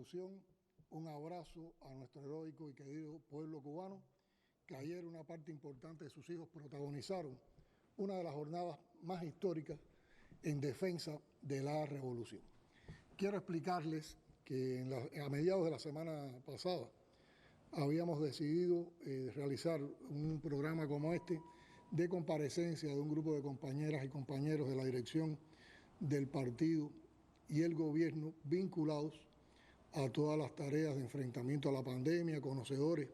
Revolución, un abrazo a nuestro heroico y querido pueblo cubano, que ayer una parte importante de sus hijos protagonizaron una de las jornadas más históricas en defensa de la revolución. Quiero explicarles que a mediados de la semana pasada habíamos decidido realizar un programa como este de comparecencia de un grupo de compañeras y compañeros de la dirección del partido y el gobierno vinculados a todas las tareas de enfrentamiento a la pandemia, conocedores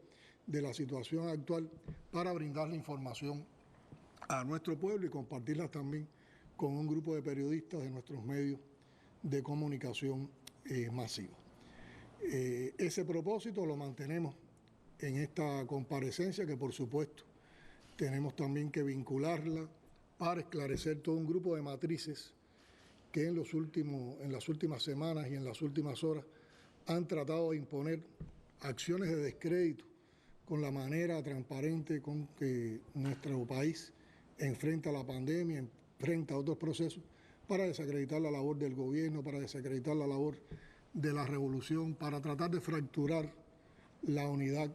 de la situación actual, para brindarle información a nuestro pueblo y compartirla también con un grupo de periodistas de nuestros medios de comunicación masivos. Ese propósito lo mantenemos en esta comparecencia, que por supuesto tenemos también que vincularla para esclarecer todo un grupo de matrices que en las últimas semanas y en las últimas horas han tratado de imponer acciones de descrédito con la manera transparente con que nuestro país enfrenta la pandemia, enfrenta otros procesos, para desacreditar la labor del gobierno, para desacreditar la labor de la revolución, para tratar de fracturar la unidad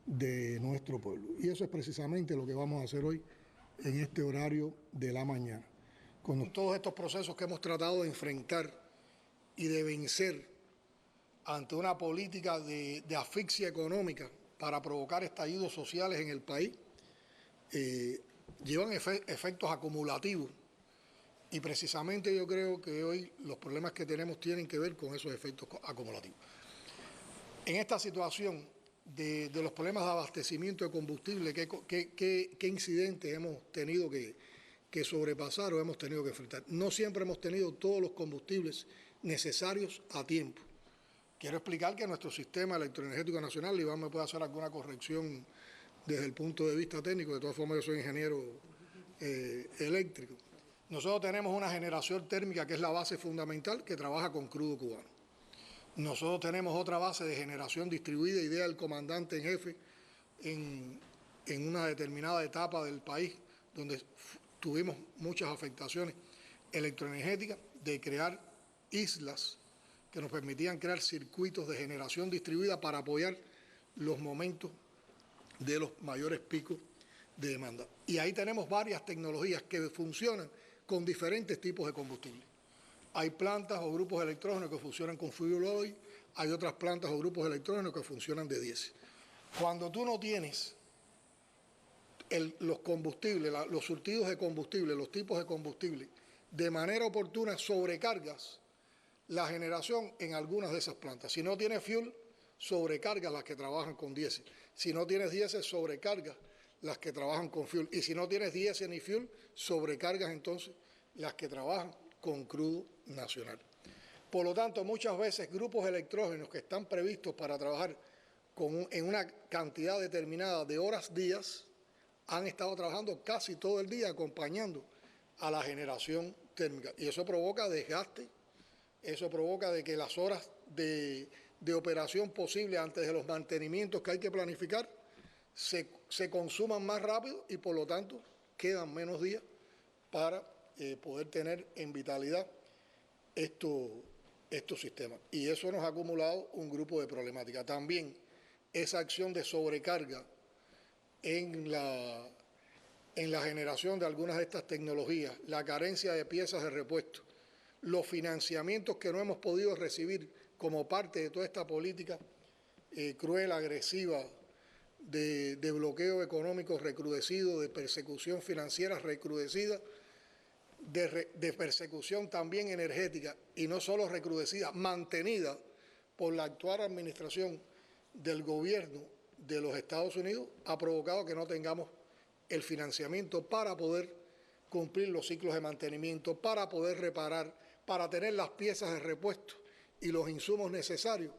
de nuestro pueblo. Y eso es precisamente lo que vamos a hacer hoy en este horario de la mañana. Con todos estos procesos que hemos tratado de enfrentar y de vencer ante una política de asfixia económica para provocar estallidos sociales en el país, llevan efectos acumulativos. Y precisamente yo creo que hoy los problemas que tenemos tienen que ver con esos efectos acumulativos. En esta situación de los problemas de abastecimiento de combustible, ¿qué incidentes hemos tenido que sobrepasar o hemos tenido que enfrentar? No siempre hemos tenido todos los combustibles necesarios a tiempo. Quiero explicar que nuestro sistema electroenergético nacional, Iván me puede hacer alguna corrección desde el punto de vista técnico, de todas formas yo soy ingeniero eléctrico. Nosotros tenemos una generación térmica que es la base fundamental, que trabaja con crudo cubano. Nosotros tenemos otra base de generación distribuida, idea del comandante en jefe, en una determinada etapa del país, donde tuvimos muchas afectaciones electroenergéticas, de crear islas que nos permitían crear circuitos de generación distribuida para apoyar los momentos de los mayores picos de demanda. Y ahí tenemos varias tecnologías que funcionan con diferentes tipos de combustible. Hay plantas o grupos electrógenos que funcionan con fuel oil, hay otras plantas o grupos electrógenos que funcionan de diésel. Cuando tú no tienes los combustibles, los surtidos de combustible, los tipos de combustible, de manera oportuna, sobrecargas la generación en algunas de esas plantas. Si no tienes fuel, sobrecargas las que trabajan con diésel. Si no tienes diésel, sobrecargas las que trabajan con fuel. Y si no tienes diésel ni fuel, sobrecargas entonces las que trabajan con crudo nacional. Por lo tanto, muchas veces grupos electrógenos que están previstos para trabajar en una cantidad determinada de horas, días, han estado trabajando casi todo el día acompañando a la generación térmica. Y eso provoca desgaste, eso provoca de que las horas de operación posible antes de los mantenimientos que hay que planificar se consuman más rápido y por lo tanto quedan menos días para poder tener en vitalidad estos sistemas. Y eso nos ha acumulado un grupo de problemáticas. También esa acción de sobrecarga en la generación de algunas de estas tecnologías, la carencia de piezas de repuesto, los financiamientos que no hemos podido recibir como parte de toda esta política cruel, agresiva, de bloqueo económico recrudecido, de persecución financiera recrudecida, de persecución también energética, y no solo recrudecida, mantenida por la actual administración del gobierno de los Estados Unidos, ha provocado que no tengamos el financiamiento para poder cumplir los ciclos de mantenimiento, para poder reparar, para tener las piezas de repuesto y los insumos necesarios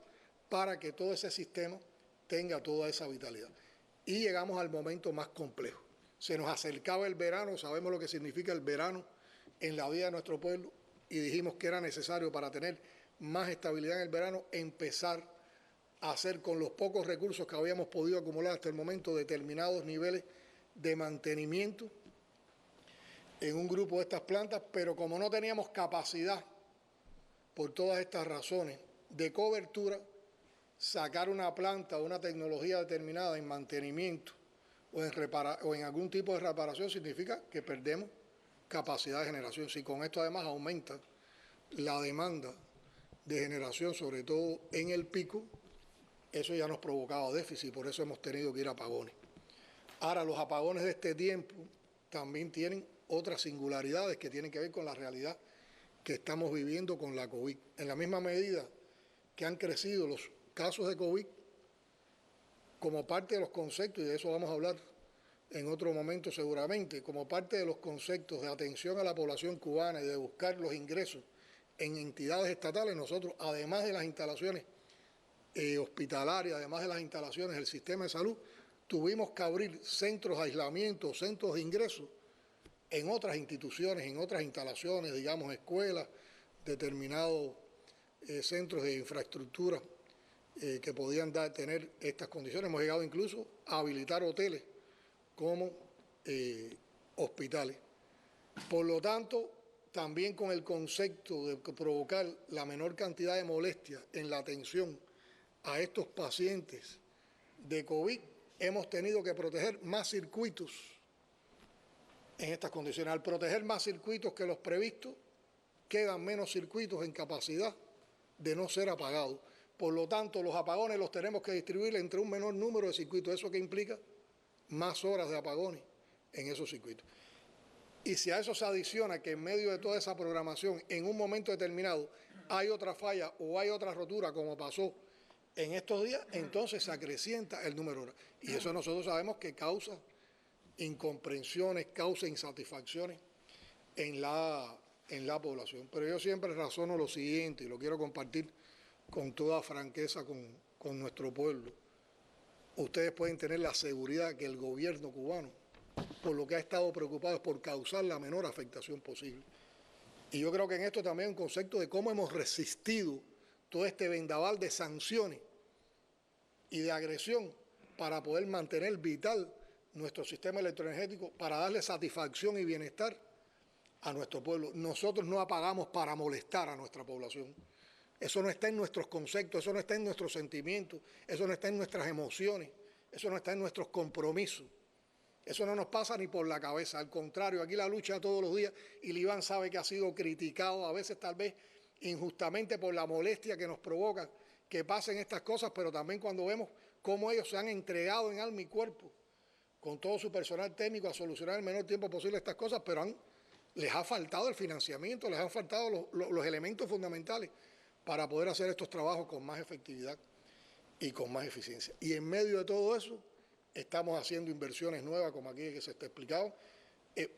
para que todo ese sistema tenga toda esa vitalidad. Y llegamos al momento más complejo. Se nos acercaba el verano, sabemos lo que significa el verano en la vida de nuestro pueblo, y dijimos que era necesario, para tener más estabilidad en el verano, empezar a hacer con los pocos recursos que habíamos podido acumular hasta el momento determinados niveles de mantenimiento en un grupo de estas plantas, pero como no teníamos capacidad por todas estas razones de cobertura, sacar una planta o una tecnología determinada en mantenimiento o en algún tipo de reparación significa que perdemos capacidad de generación. Si con esto además aumenta la demanda de generación, sobre todo en el pico, eso ya nos provocaba déficit, por eso hemos tenido que ir a apagones. Ahora, los apagones de este tiempo también tienen otras singularidades que tienen que ver con la realidad que estamos viviendo con la COVID. En la misma medida que han crecido los casos de COVID, como parte de los conceptos, y de eso vamos a hablar en otro momento seguramente, como parte de los conceptos de atención a la población cubana y de buscar los ingresos en entidades estatales, nosotros, además de las instalaciones hospitalarias, además de las instalaciones del sistema de salud, tuvimos que abrir centros de aislamiento, centros de ingresos en otras instituciones, en otras instalaciones, digamos, escuelas, determinados centros de infraestructura que podían tener estas condiciones. Hemos llegado incluso a habilitar hoteles como hospitales. Por lo tanto, también con el concepto de provocar la menor cantidad de molestias en la atención a estos pacientes de COVID, hemos tenido que proteger más circuitos en estas condiciones. Al proteger más circuitos que los previstos, quedan menos circuitos en capacidad de no ser apagados. Por lo tanto, los apagones los tenemos que distribuir entre un menor número de circuitos. ¿Eso qué implica? Más horas de apagones en esos circuitos. Y si a eso se adiciona que en medio de toda esa programación, en un momento determinado, hay otra falla o hay otra rotura, como pasó en estos días, entonces se acrecienta el número de horas. Y eso nosotros sabemos que causa incomprensiones, causa insatisfacciones en la población. Pero yo siempre razono lo siguiente, y lo quiero compartir con toda franqueza con nuestro pueblo. Ustedes pueden tener la seguridad que el gobierno cubano, por lo que ha estado preocupado, es por causar la menor afectación posible. Y yo creo que en esto también hay un concepto de cómo hemos resistido todo este vendaval de sanciones y de agresión para poder mantener vital nuestro sistema electroenergético, para darle satisfacción y bienestar a nuestro pueblo. Nosotros no apagamos para molestar a nuestra población. Eso no está en nuestros conceptos, eso no está en nuestros sentimientos, eso no está en nuestras emociones, eso no está en nuestros compromisos. Eso no nos pasa ni por la cabeza. Al contrario, aquí la lucha todos los días, y el Iván sabe que ha sido criticado, a veces tal vez injustamente, por la molestia que nos provoca que pasen estas cosas, pero también cuando vemos cómo ellos se han entregado en alma y cuerpo con todo su personal técnico a solucionar en el menor tiempo posible estas cosas, pero les ha faltado el financiamiento, les han faltado los elementos fundamentales para poder hacer estos trabajos con más efectividad y con más eficiencia. Y en medio de todo eso, estamos haciendo inversiones nuevas, como aquí que se está explicado.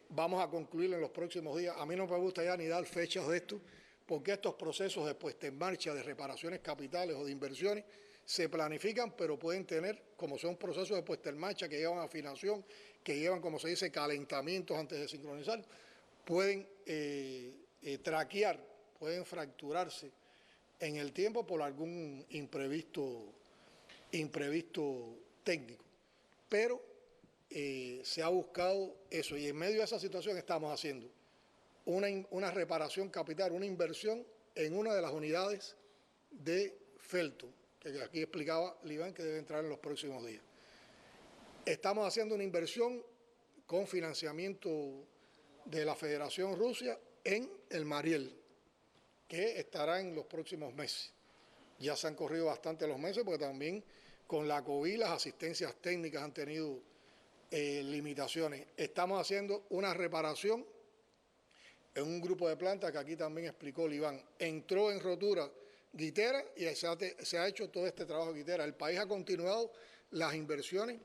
Vamos a concluir en los próximos días. A mí no me gusta ya ni dar fechas de esto, porque estos procesos de puesta en marcha de reparaciones capitales o de inversiones se planifican, pero pueden tener, como son procesos de puesta en marcha que llevan afinación, que llevan, como se dice, calentamientos antes de sincronizar, pueden traquear, pueden fracturarse en el tiempo por algún imprevisto técnico. Pero se ha buscado eso, y en medio de esa situación estamos haciendo una reparación capital, una inversión en una de las unidades de Felton, que aquí explicaba Iván que debe entrar en los próximos días. Estamos haciendo una inversión con financiamiento de la Federación Rusia en el Mariel, que estará en los próximos meses. Ya se han corrido bastante los meses, porque también con la COVID las asistencias técnicas han tenido limitaciones. Estamos haciendo una reparación en un grupo de plantas que aquí también explicó Iván. Entró en rotura Guitera y se ha hecho todo este trabajo de Guitera. El país ha continuado las inversiones,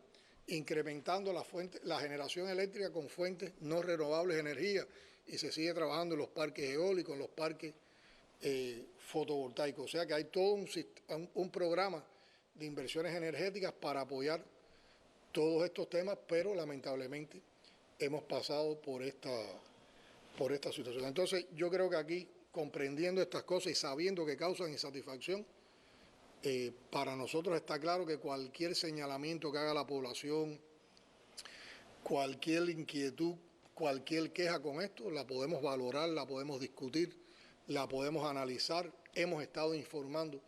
incrementando la generación eléctrica con fuentes no renovables de energía, y se sigue trabajando en los parques eólicos, en los parques fotovoltaicos. O sea que hay todo un programa de inversiones energéticas para apoyar todos estos temas, pero lamentablemente hemos pasado por esta situación. Entonces, yo creo que aquí, comprendiendo estas cosas y sabiendo que causan insatisfacción, para nosotros está claro que cualquier señalamiento que haga la población, cualquier inquietud, cualquier queja con esto, la podemos valorar, la podemos discutir, la podemos analizar. Hemos estado informando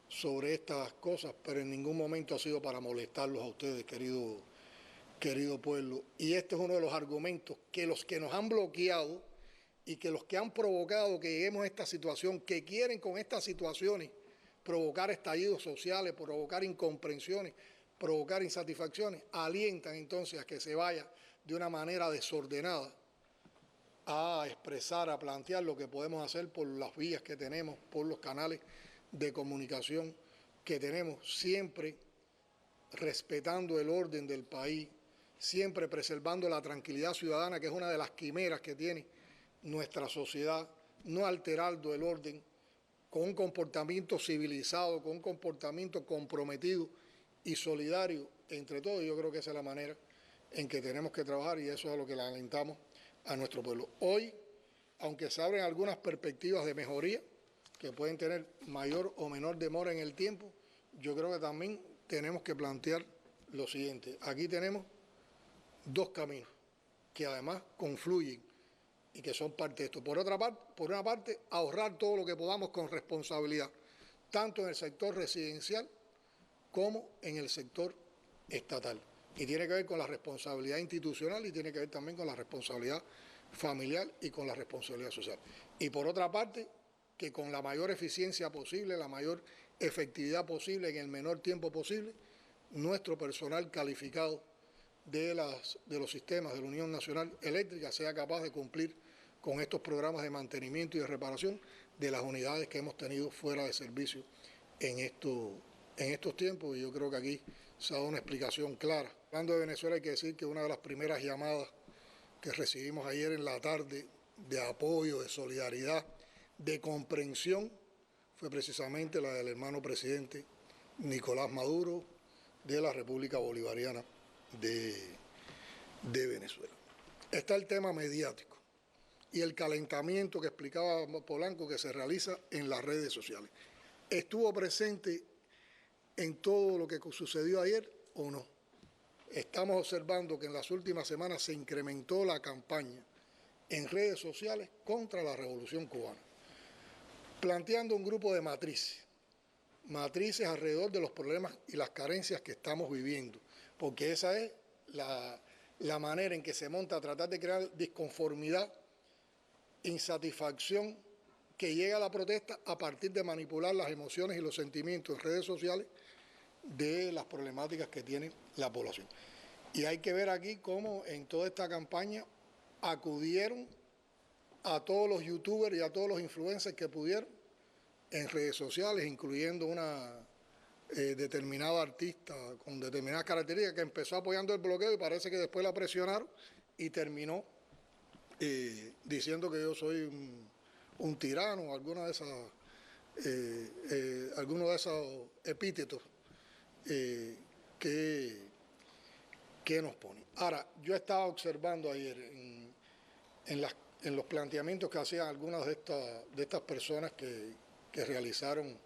sobre estas cosas, pero en ningún momento ha sido para molestarlos a ustedes, querido pueblo. Y este es uno de los argumentos que los que nos han bloqueado y que los que han provocado que lleguemos a esta situación, que quieren con estas situaciones provocar estallidos sociales, provocar incomprensiones, provocar insatisfacciones, alientan entonces a que se vaya de una manera desordenada a expresar, a plantear lo que podemos hacer por las vías que tenemos, por los canales de comunicación que tenemos, siempre respetando el orden del país, siempre preservando la tranquilidad ciudadana, que es una de las quimeras que tiene nuestra sociedad, no alterando el orden, con un comportamiento civilizado, con un comportamiento comprometido y solidario entre todos. Yo creo que esa es la manera en que tenemos que trabajar y eso es a lo que le alentamos a nuestro pueblo. Hoy, aunque se abren algunas perspectivas de mejoría, que pueden tener mayor o menor demora en el tiempo, yo creo que también tenemos que plantear lo siguiente. Aquí tenemos dos caminos que además confluyen y que son parte de esto. Por una parte, ahorrar todo lo que podamos con responsabilidad, tanto en el sector residencial como en el sector estatal. Y tiene que ver con la responsabilidad institucional y tiene que ver también con la responsabilidad familiar y con la responsabilidad social. Y por otra parte, que con la mayor eficiencia posible, la mayor efectividad posible, en el menor tiempo posible, nuestro personal calificado de los sistemas de la Unión Nacional Eléctrica sea capaz de cumplir con estos programas de mantenimiento y de reparación de las unidades que hemos tenido fuera de servicio en estos tiempos. Y yo creo que aquí se ha dado una explicación clara. Hablando de Venezuela, hay que decir que una de las primeras llamadas que recibimos ayer en la tarde de apoyo, de solidaridad, de comprensión, fue precisamente la del hermano presidente Nicolás Maduro de la República Bolivariana de Venezuela. Está el tema mediático y el calentamiento que explicaba Polanco que se realiza en las redes sociales. ¿Estuvo presente en todo lo que sucedió ayer o no? Estamos observando que en las últimas semanas se incrementó la campaña en redes sociales contra la Revolución Cubana, planteando un grupo de matrices alrededor de los problemas y las carencias que estamos viviendo, porque esa es la manera en que se monta a tratar de crear disconformidad, insatisfacción, que llega a la protesta a partir de manipular las emociones y los sentimientos en redes sociales de las problemáticas que tiene la población. Y hay que ver aquí cómo en toda esta campaña acudieron a todos los youtubers y a todos los influencers que pudieron en redes sociales, incluyendo una determinada artista con determinadas características que empezó apoyando el bloqueo y parece que después la presionaron y terminó diciendo que yo soy un tirano, alguno de esos epítetos que nos ponen. Ahora, yo estaba observando ayer en los planteamientos que hacían algunas de estas personas que realizaron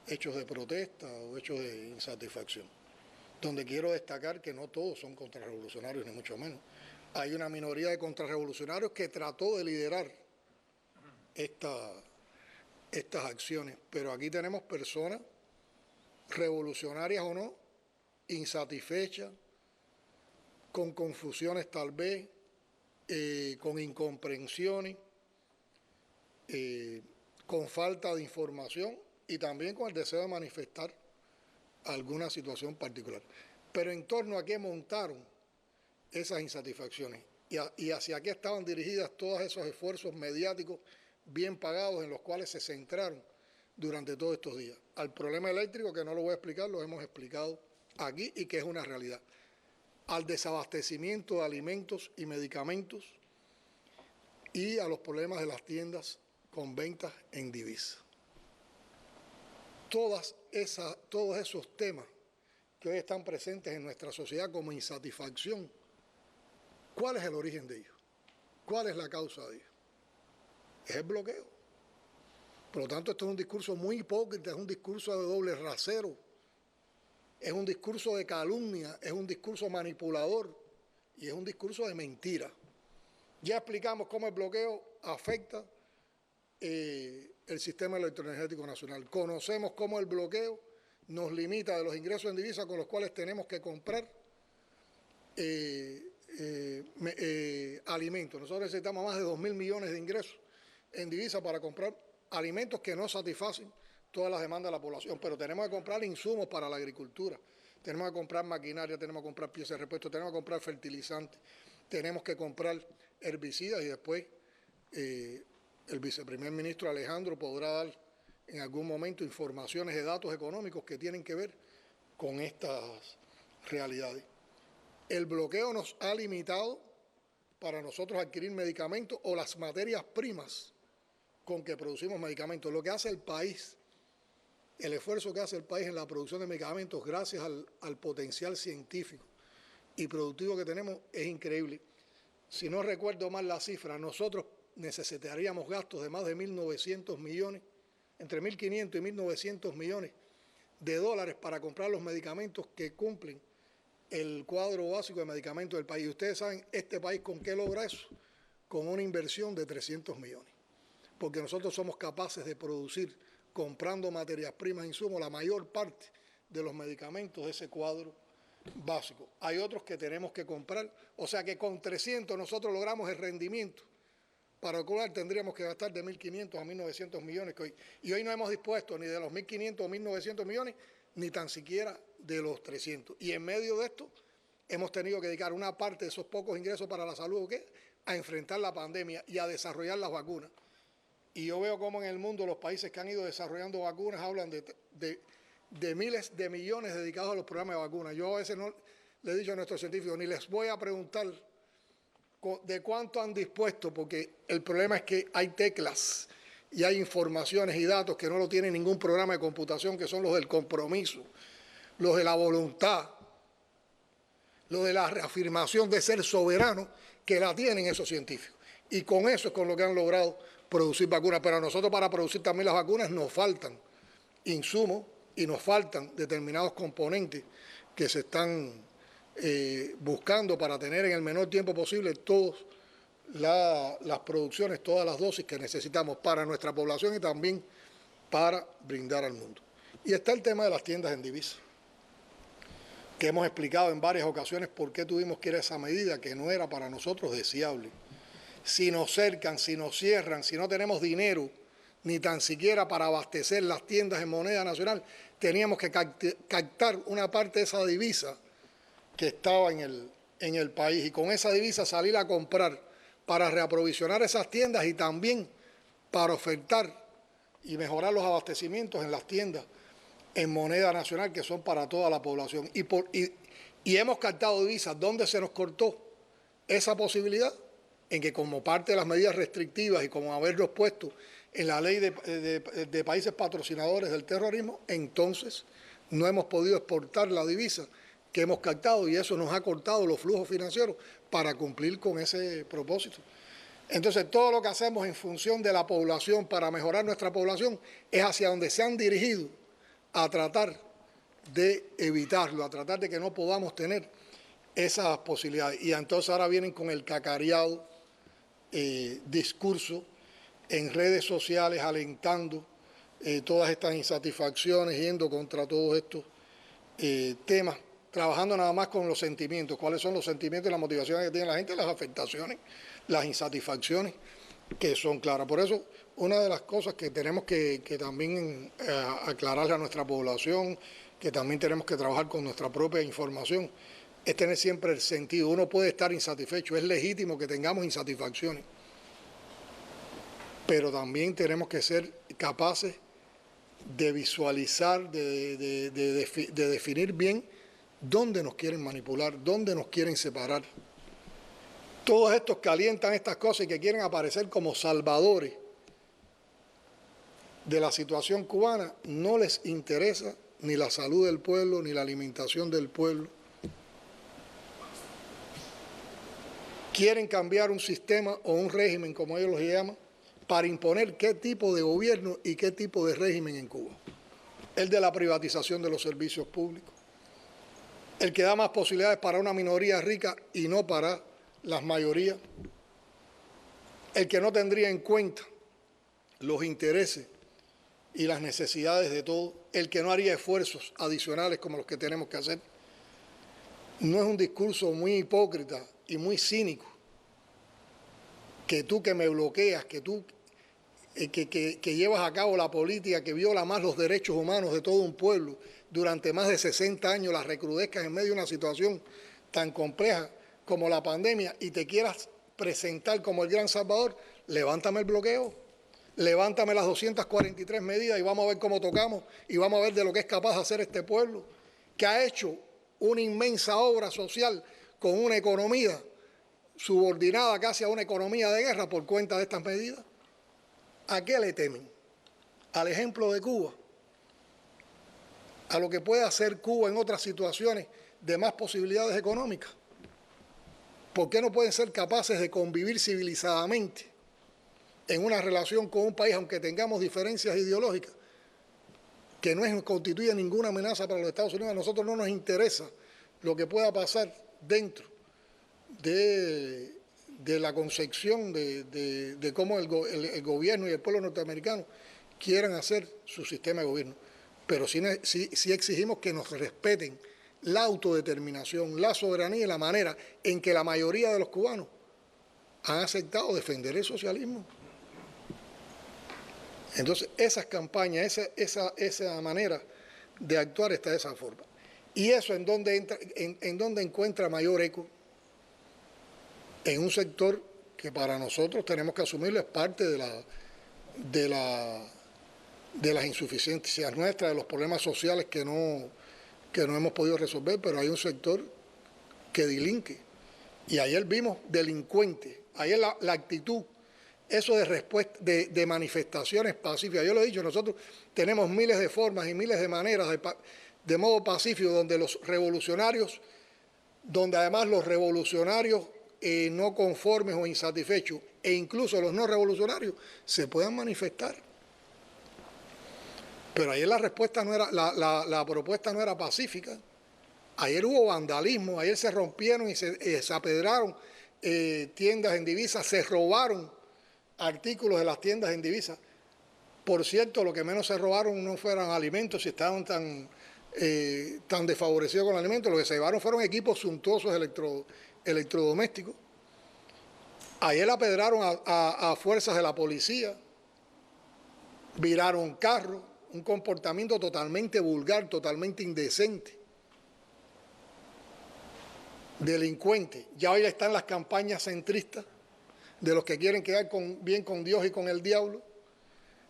hechos de protesta o hechos de insatisfacción, donde quiero destacar que no todos son contrarrevolucionarios, ni mucho menos. Hay una minoría de contrarrevolucionarios que trató de liderar estas acciones, pero aquí tenemos personas, revolucionarias o no, insatisfechas, con confusiones tal vez, con incomprensiones, con falta de información y también con el deseo de manifestar alguna situación particular. Pero en torno a qué montaron esas insatisfacciones y hacia qué estaban dirigidas todos esos esfuerzos mediáticos bien pagados en los cuales se centraron durante todos estos días. Al problema eléctrico, que no lo voy a explicar, lo hemos explicado aquí y que es una realidad. Al desabastecimiento de alimentos y medicamentos y a los problemas de las tiendas con ventas en divisa. Todos esos temas que hoy están presentes en nuestra sociedad como insatisfacción, ¿cuál es el origen de ellos? ¿Cuál es la causa de ellos? Es el bloqueo. Por lo tanto, esto es un discurso muy hipócrita, es un discurso de doble rasero, es un discurso de calumnia, es un discurso manipulador y es un discurso de mentira. Ya explicamos cómo el bloqueo afecta el sistema electroenergético nacional. Conocemos cómo el bloqueo nos limita de los ingresos en divisa con los cuales tenemos que comprar alimentos. Nosotros necesitamos más de 2.000 millones de ingresos en divisa para comprar alimentos que no satisfacen todas las demandas de la población, pero tenemos que comprar insumos para la agricultura, tenemos que comprar maquinaria, tenemos que comprar piezas de repuesto, tenemos que comprar fertilizantes, tenemos que comprar herbicidas y después el viceprimer ministro Alejandro podrá dar en algún momento informaciones de datos económicos que tienen que ver con estas realidades. El bloqueo nos ha limitado para nosotros adquirir medicamentos o las materias primas con que producimos medicamentos. Lo que hace el país, el esfuerzo que hace el país en la producción de medicamentos gracias al potencial científico y productivo que tenemos es increíble. Si no recuerdo mal la cifra, nosotros necesitaríamos gastos de más de 1.900 millones, entre 1.500 y 1.900 millones de dólares para comprar los medicamentos que cumplen el cuadro básico de medicamentos del país. Y ustedes saben, este país ¿con qué logra eso? Con una inversión de 300 millones. Porque nosotros somos capaces de producir, comprando materias primas e insumos, la mayor parte de los medicamentos de ese cuadro básico. Hay otros que tenemos que comprar, o sea que con 300 nosotros logramos el rendimiento para el cual tendríamos que gastar de 1.500 a 1.900 millones. Y hoy no hemos dispuesto ni de los 1.500 o 1.900 millones, ni tan siquiera de los 300. Y en medio de esto hemos tenido que dedicar una parte de esos pocos ingresos para la salud a enfrentar la pandemia y a desarrollar las vacunas. Y yo veo cómo en el mundo los países que han ido desarrollando vacunas hablan de miles de millones dedicados a los programas de vacunas. Yo a veces no le he dicho a nuestros científicos, ni les voy a preguntar de cuánto han dispuesto, porque el problema es que hay teclas y hay informaciones y datos que no lo tiene ningún programa de computación, que son los del compromiso, los de la voluntad, los de la reafirmación de ser soberano, que la tienen esos científicos. Y con eso es con lo que han logrado producir vacunas. Pero a nosotros para producir también las vacunas nos faltan insumos y nos faltan determinados componentes que se están buscando para tener en el menor tiempo posible todas las producciones, todas las dosis que necesitamos para nuestra población y también para brindar al mundo. Y está el tema de las tiendas en divisa, que hemos explicado en varias ocasiones por qué tuvimos que ir a esa medida, que no era para nosotros deseable. Si nos cercan, si nos cierran, si no tenemos dinero, ni tan siquiera para abastecer las tiendas en moneda nacional, teníamos que captar una parte de esa divisa que estaba en el país y con esa divisa salir a comprar para reaprovisionar esas tiendas y también para ofertar y mejorar los abastecimientos en las tiendas en moneda nacional que son para toda la población. Y hemos captado divisas. ¿Dónde se nos cortó esa posibilidad? En que como parte de las medidas restrictivas y como haberlos puesto en la ley de países patrocinadores del terrorismo, entonces no hemos podido exportar la divisa que hemos captado y eso nos ha cortado los flujos financieros para cumplir con ese propósito. Entonces, todo lo que hacemos en función de la población para mejorar nuestra población es hacia donde se han dirigido a tratar de evitarlo, a tratar de que no podamos tener esas posibilidades. Y entonces ahora vienen con el cacareado discurso en redes sociales alentando todas estas insatisfacciones, yendo contra todos estos temas, trabajando nada más con los sentimientos. ¿Cuáles son los sentimientos y las motivaciones que tiene la gente? Las afectaciones, las insatisfacciones que son claras. Por eso, una de las cosas que tenemos que también aclararle a nuestra población, que también tenemos que trabajar con nuestra propia información, es tener siempre el sentido. Uno puede estar insatisfecho, es legítimo que tengamos insatisfacciones, pero también tenemos que ser capaces de visualizar, de definir bien dónde nos quieren manipular, dónde nos quieren separar. Todos estos que alientan estas cosas y que quieren aparecer como salvadores de la situación cubana, no les interesa ni la salud del pueblo, ni la alimentación del pueblo. Quieren cambiar un sistema o un régimen, como ellos lo llaman, para imponer qué tipo de gobierno y qué tipo de régimen en Cuba. El de la privatización de los servicios públicos, el que da más posibilidades para una minoría rica y no para las mayorías, el que no tendría en cuenta los intereses y las necesidades de todos, el que no haría esfuerzos adicionales como los que tenemos que hacer. No es un discurso muy hipócrita y muy cínico que tú que me bloqueas, que tú que llevas a cabo la política que viola más los derechos humanos de todo un pueblo durante más de 60 años, las recrudezcas en medio de una situación tan compleja como la pandemia y te quieras presentar como el gran salvador, levántame el bloqueo, levántame las 243 medidas y vamos a ver cómo tocamos y vamos a ver de lo que es capaz de hacer este pueblo, que ha hecho una inmensa obra social con una economía subordinada casi a una economía de guerra por cuenta de estas medidas. ¿A qué le temen? ¿Al ejemplo de Cuba? ¿A lo que puede hacer Cuba en otras situaciones de más posibilidades económicas? ¿Por qué no pueden ser capaces de convivir civilizadamente en una relación con un país, aunque tengamos diferencias ideológicas, que no constituye ninguna amenaza para los Estados Unidos? A nosotros no nos interesa lo que pueda pasar dentro de la concepción de cómo el gobierno y el pueblo norteamericano quieran hacer su sistema de gobierno. Pero sí exigimos que nos respeten la autodeterminación, la soberanía y la manera en que la mayoría de los cubanos han aceptado defender el socialismo. Entonces, esas campañas, esa manera de actuar está de esa forma. ¿Y eso en dónde encuentra mayor eco? En un sector que para nosotros tenemos que asumirlo, es parte de las insuficiencias nuestras, de los problemas sociales que no hemos podido resolver, pero hay un sector que delinque. Y ayer vimos delincuentes, ayer la actitud, eso de respuesta, de manifestaciones pacíficas. Yo lo he dicho, nosotros tenemos miles de formas y miles de maneras de modo pacífico, donde los revolucionarios, donde además los revolucionarios no conformes o insatisfechos, e incluso los no revolucionarios, se puedan manifestar. Pero ayer la respuesta no era, la propuesta no era pacífica. Ayer hubo vandalismo, ayer se rompieron y se apedraron tiendas en divisas, se robaron artículos de las tiendas en divisas. Por cierto, lo que menos se robaron no fueron alimentos, si estaban tan desfavorecidos con alimentos, lo que se llevaron fueron equipos suntuosos electrodomésticos. Ayer apedraron a fuerzas de la policía, viraron carros, un comportamiento totalmente vulgar, totalmente indecente, delincuente. Ya hoy están las campañas centristas de los que quieren quedar bien con Dios y con el diablo,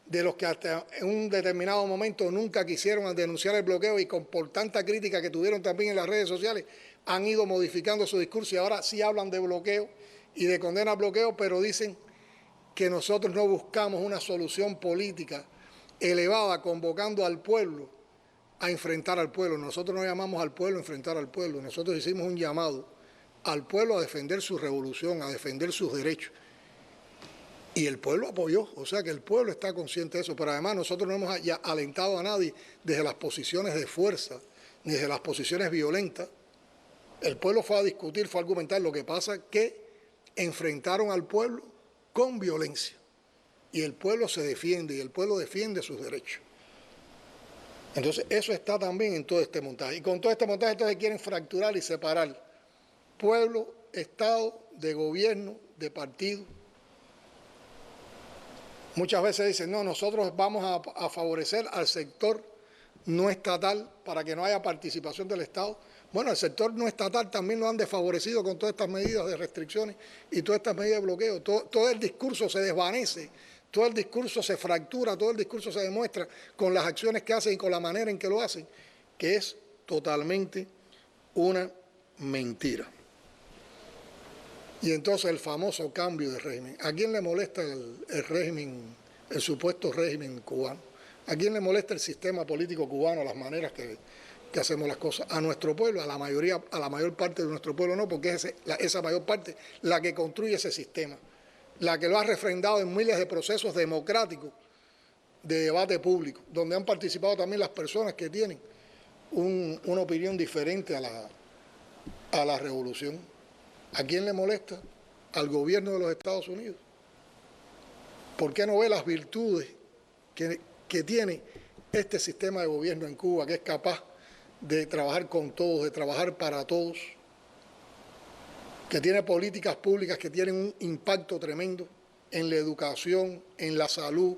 de los que hasta en un determinado momento nunca quisieron denunciar el bloqueo y por tanta crítica que tuvieron también en las redes sociales, han ido modificando su discurso y ahora sí hablan de bloqueo y de condena al bloqueo, pero dicen que nosotros no buscamos una solución política elevada convocando al pueblo a enfrentar al pueblo. Nosotros no llamamos al pueblo a enfrentar al pueblo, nosotros hicimos un llamado al pueblo a defender su revolución, a defender sus derechos. Y el pueblo apoyó, o sea que el pueblo está consciente de eso, pero además nosotros no hemos alentado a nadie desde las posiciones de fuerza, ni desde las posiciones violentas. El pueblo fue a discutir, fue a argumentar, lo que pasa es que enfrentaron al pueblo con violencia. Y el pueblo se defiende, y el pueblo defiende sus derechos. Entonces eso está también en todo este montaje. Y con todo este montaje entonces quieren fracturar y separar pueblo, Estado, de gobierno, de partido. Muchas veces dicen, no, nosotros vamos a favorecer al sector no estatal para que no haya participación del Estado. Bueno, el sector no estatal también lo han desfavorecido con todas estas medidas de restricciones y todas estas medidas de bloqueo. Todo el discurso se desvanece, todo el discurso se fractura, todo el discurso se demuestra con las acciones que hacen y con la manera en que lo hacen, que es totalmente una mentira. Y entonces el famoso cambio de régimen. ¿A quién le molesta el régimen, el supuesto régimen cubano? ¿A quién le molesta el sistema político cubano, las maneras que hacemos las cosas? A nuestro pueblo, a la mayor parte de nuestro pueblo no, porque es esa mayor parte la que construye ese sistema, la que lo ha refrendado en miles de procesos democráticos de debate público, donde han participado también las personas que tienen una opinión diferente a la revolución. ¿A quién le molesta? Al gobierno de los Estados Unidos. ¿Por qué no ve las virtudes que tiene este sistema de gobierno en Cuba, que es capaz de trabajar con todos, de trabajar para todos, que tiene políticas públicas que tienen un impacto tremendo en la educación, en la salud,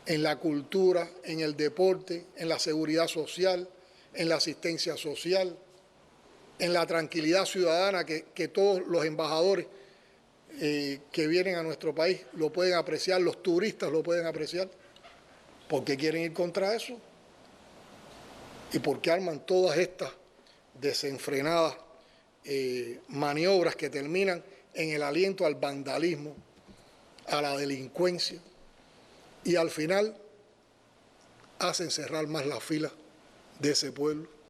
en la cultura, en el deporte, en la seguridad social, en la asistencia social, en la tranquilidad ciudadana que todos los embajadores que vienen a nuestro país lo pueden apreciar, los turistas lo pueden apreciar. ¿Por qué quieren ir contra eso? ¿Y por qué arman todas estas desenfrenadas maniobras que terminan en el aliento al vandalismo, a la delincuencia, y al final hacen cerrar más las filas de ese pueblo?